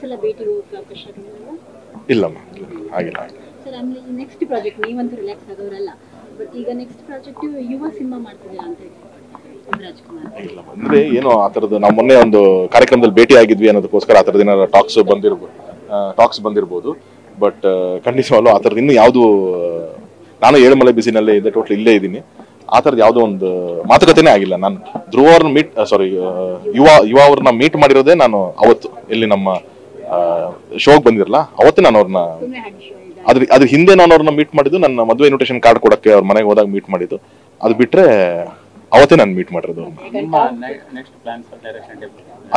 ಸಲ ಭೇಟಿ ಹೋಗಕ್ಕೆ ಅವಕಾಶಗಳಿಲ್ಲ? ಇಲ್ಲಮ್ಮ, ಆಗಿಲ್ಲ. ಸರ್, ಆಮೇಲೆ ಈ ನೆಕ್ಸ್ಟ್ ಪ್ರಾಜೆಕ್ಟ್ ನೀವಂತೂ ರಿಲ್ಯಾಕ್ಸ್ ಆಗೋರಲ್ಲ, ಬಟ್ ಈಗ ನೆಕ್ಸ್ಟ್ ಪ್ರಾಜೆಕ್ಟ್ ಯುವ ಸಿನಿಮಾ ಮಾಡ್ತಿದ್ದೀರಾ ಅಂತ ಹೇಳಿ ಯುವರಾಜ್ ಕುಮಾರ್. ಇಲ್ಲ ಅಂದರೆ ಏನೋ ಆ ಥರದ್ದು ನಾವು ಮೊನ್ನೆ ಒಂದು ಕಾರ್ಯಕ್ರಮದಲ್ಲಿ ಭೇಟಿ ಆಗಿದ್ವಿ ಅನ್ನೋದಕ್ಕೋಸ್ಕರ ಆ ಥರದ್ದು ಏನಾದ್ರು ಟಾಕ್ಸ್ ಬಂದಿರ್ಬೋದು. ಬಟ್ ಖಂಡಿತವಾಗ್ಲೂ ಆ ಥರದ್ದು ಇನ್ನೂ ಯಾವುದು, ನಾನು ಏಳುಮಲೆ ಬಿಸಿನಲ್ಲೇ ಇದೆ, ಟೋಟಲ್ ಇಲ್ಲೇ ಇದ್ದೀನಿ. ಆ ಥರದ್ದು ಯಾವುದೋ ಒಂದು ಮಾತುಕತೆನೇ ಆಗಿಲ್ಲ. ನಾನು ಧ್ರುವ ಅವ್ರನ್ನ ಯುವ ಅವ್ರನ್ನ ಮೀಟ್ ಮಾಡಿರೋದೇ ನಾನು ಅವತ್ತು ಇಲ್ಲಿ ನಮ್ಮ ಶೋಗೆ ಬಂದಿರಲ್ಲ, ಅವತ್ತೇ ನಾನು ಅವ್ರನ್ನ ಅದ್ರ ಹಿಂದೆ ನಾನು ಅವ್ರನ್ನ ಮೀಟ್ ಮಾಡಿದ್ದು ನನ್ನ ಮದುವೆ ಇನ್ವಿಟೇಷನ್ ಕಾರ್ಡ್ ಕೊಡಕ್ಕೆ ಅವ್ರ ಮನೆಗೆ ಹೋದಾಗ ಮೀಟ್ ಮಾಡಿದ್ದು. ಅದು ಬಿಟ್ರೆ ಅವತ್ತೇ ನಾನು ಮೀಟ್ ಮಾಡಿರೋದು.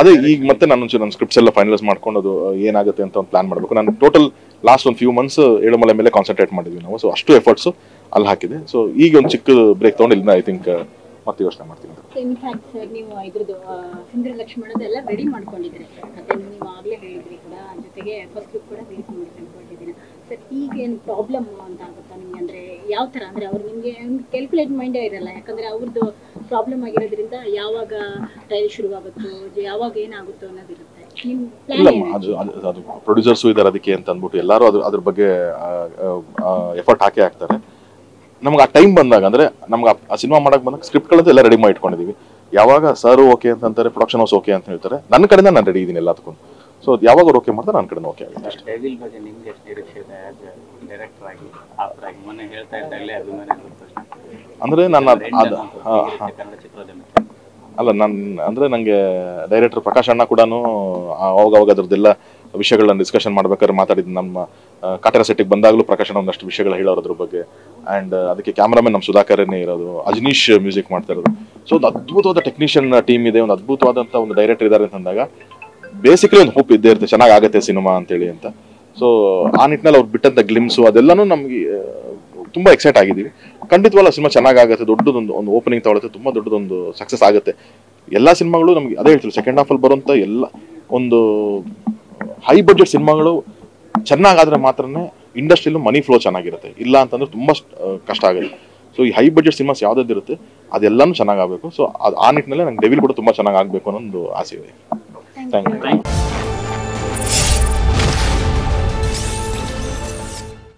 ಅದೇ ಈಗ ಮತ್ತೆ ನಾನು ನನ್ನ ಸ್ಕ್ರಿಪ್ಟ್ಸ್ ಎಲ್ಲ ಫೈನಲೈಸ್ ಮಾಡ್ಕೊಂಡು ಅದು ಏನಾಗುತ್ತೆ ಅಂತ ಒಂದು ಪ್ಲಾನ್ ಮಾಡಬೇಕು. ನಾನು ಟೋಟಲ್ ಲಾಸ್ಟ್ ಒಂದು ಫ್ಯೂ ಮಂತ್ಸ್ ಏಳುಮಲೆ ಮೇಲೆ ಕಾನ್ಸಂಟ್ರೇಟ್ ಮಾಡಿದ್ವಿ ನಾವು. ಸೊ ಅಷ್ಟು ಎಫರ್ಟ್ಸು ಅಲ್ಲಿ ಹಾಕಿದೆ. ಸೊ ಈಗ ಒಂದು ಚಿಕ್ಕ ಬ್ರೇಕ್ ತೊಗೊಂಡು ಇಲ್ಲಿಂದ ಐ ಥಿಂಕ್ ಮತ್ತೆ ಯೋಚನೆ ಮಾಡ್ತೀನಿ. ಇನ್ಫ್ಯಾಕ್ಟ್ ಸರ್, ನೀವು ಇದ್ರದ್ದು ಸಿಂಧು ಲಕ್ಷ್ಮಣದೆಲ್ಲ ರೆಡಿ ಮಾಡ್ಕೊಂಡಿದ್ದೀರಿ, ಮತ್ತೆ ನೀವು ಆಗಲೇ ಹೇಳಿದ್ರಿ ಕೂಡ, ಜೊತೆಗೆ ಫಸ್ಟ್ ಲುಕ್ ಕೂಡ ರಿಲೀಸ್ ಮಾಡಿ ಅನ್ಕೊಂಡಿದ್ದೀನಿ ಸರ್. ಈಗ ಏನು ಪ್ರಾಬ್ಲಮ್ ಅಂತ ಆಗುತ್ತಾ ನಿಮಗೆ? ಅಂದರೆ ಯಾವ ಥರ ಅಂದರೆ ಅವ್ರು ನಿಮಗೆ ಕ್ಯಾಲ್ಕುಲೇಟ್ ಮೈಂಡೇ ಇರಲ್ಲ, ಯಾಕಂದರೆ ಅವ್ರದ್ದು ಪ್ರಾಬ್ಲಮ್ ಆಗಿರೋದ್ರಿಂದ ಯಾವಾಗ ಟ್ರಯಲ್ ಶುರುವಾಗುತ್ತೋ, ಯಾವಾಗ ಏನಾಗುತ್ತೋ ಅನ್ನೋದಿರುತ್ತೆ. ಇಲ್ಲಮ್ಮ, ಅದು ಪ್ರೊಡ್ಯೂಸರ್ಸು ಇದ್ದಾರೆ ಅದಕ್ಕೆ ಅಂತ ಅಂದ್ಬಿಟ್ಟು ಎಲ್ಲರೂ ಅದ್ರ ಬಗ್ಗೆ ಎಫರ್ಟ್ ಹಾಕೇ ಹಾಕ್ತಾರೆ. ನಮ್ಗೆ ಆ ಟೈಮ್ ಬಂದಾಗ, ಅಂದರೆ ನಮ್ಗೆ ಆ ಸಿನಿಮಾ ಮಾಡಕ್ಕೆ ಬಂದಾಗ ಸ್ಕ್ರಿಪ್ಟ್ಗಳಂತ ಎಲ್ಲ ರೆಡಿ ಮಾಡಿ ಇಟ್ಕೊಂಡಿದ್ದೀವಿ. ಯಾವಾಗ ಸರ್ ಓಕೆ ಅಂತಾರೆ, ಪ್ರೊಡಕ್ಷನ್ ಹೌಸ್ ಓಕೆ ಅಂತ ಹೇಳ್ತಾರೆ, ನನ್ನ ಕಡೆಯಿಂದ ನಾನು ರೆಡಿ ಇದ್ದೀನಿ ಎಲ್ಲದಕ್ಕೂ. ಸೊ ಯಾವಾಗ ಅವ್ರು ಓಕೆ ಮಾಡ್ತಾರೆ ನನ್ನ ಕಡೆಯಿಂದ ಓಕೆ ಆಗುತ್ತೆ ಅಷ್ಟೇ. ಅಂದರೆ ನಾನು ಅಂದರೆ ನನಗೆ ಡೈರೆಕ್ಟರ್ ಪ್ರಕಾಶ್ ಅಣ್ಣ ಕೂಡ ಅವಾಗ ಅದ್ರದ್ದೆಲ್ಲ ವಿಷಯಗಳನ್ನ ಡಿಸ್ಕಷನ್ ಮಾಡ್ಬೇಕಾದ್ರೆ ಮಾತಾಡಿದ್ದು. ನಮ್ಮ ಕಾಟೇರ ಸೆಟ್ಟಿಗೆ ಬಂದಾಗಲೂ ಪ್ರಕಾಶ್ ಅಣ್ಣ ಒಂದಷ್ಟು ವಿಷಯಗಳು ಹೇಳೋರು ಅದ್ರ ಬಗ್ಗೆ. ಆ್ಯಂಡ್ ಅದಕ್ಕೆ ಕ್ಯಾಮ್ರಾಮನ್ ನಮ್ಮ ಸುಧಾಕರನೇ ಇರೋದು, ಅಜನೀಶ್ ಮ್ಯೂಸಿಕ್ ಮಾಡ್ತಾ ಇರೋದು. ಸೊ ಒಂದು ಅದ್ಭುತವಾದ ಟೆಕ್ನಿಷಿಯನ್ ಟೀಮ್ ಇದೆ, ಒಂದು ಅದ್ಭುತವಾದಂಥ ಒಂದು ಡೈರೆಕ್ಟರ್ ಇದ್ದಾರೆ ಅಂತಂದಾಗ ಬೇಸಿಕಲಿ ಒಂದು ಹೋಪ್ ಇದ್ದೇ ಇರುತ್ತೆ ಚೆನ್ನಾಗಾಗುತ್ತೆ ಸಿನಿಮಾ ಅಂತೇಳಿ ಅಂತ. ಸೊ ಆ ನಿಟ್ಟಿನಲ್ಲಿ ಅವ್ರು ಬಿಟ್ಟಂಥ ಗ್ಲಿಮ್ಸು ಅದೆಲ್ಲನೂ ನಮಗೆ ತುಂಬ ಎಕ್ಸೈಟ್ ಆಗಿದ್ದೀವಿ. ಖಂಡಿತವಲ್ಲ ಸಿನಿಮಾ ಚೆನ್ನಾಗಾಗುತ್ತೆ, ದೊಡ್ಡದೊಂದು ಓಪನಿಂಗ್ ತಗೊಳುತ್ತೆ, ತುಂಬ ದೊಡ್ಡದೊಂದು ಸಕ್ಸಸ್ ಆಗುತ್ತೆ. ಎಲ್ಲ ಸಿನಿಮಾಗಳು ನಮಗೆ ಅದೇ ಹೇಳ್ತೀವಿ, ಸೆಕೆಂಡ್ ಹಾಫಲ್ಲಿ ಬರುವಂಥ ಎಲ್ಲ ಒಂದು ಹೈ ಬಡ್ಜೆಟ್ ಸಿನಿಮಾಗಳು ಚೆನ್ನಾಗಾದ್ರೆ ಮಾತ್ರನೇ ಇಂಡಸ್ಟ್ರಿಯಲ್ಲೂ ಮನಿ ಫ್ಲೋ ಚೆನ್ನಾಗಿರುತ್ತೆ, ಇಲ್ಲ ಅಂತಂದ್ರೆ ತುಂಬ ಕಷ್ಟ ಆಗುತ್ತೆ. ಸೊ ಈ ಹೈ ಬಡ್ಜೆಟ್ ಸಿನಿಮಾಸ್ ಯಾವುದಿರುತ್ತೆ ಅದೆಲ್ಲನೂ ಚೆನ್ನಾಗಾಗಬೇಕು. ಸೊ ಆ ನಿಟ್ಟಿನಲ್ಲಿ ನಂಗೆ ಡೆವಿಲ್ ಕೂಡ ತುಂಬ ಚೆನ್ನಾಗಿ ಆಗಬೇಕು ಅನ್ನೋ ಒಂದು ಆಸೆ ಇದೆ. Thank you.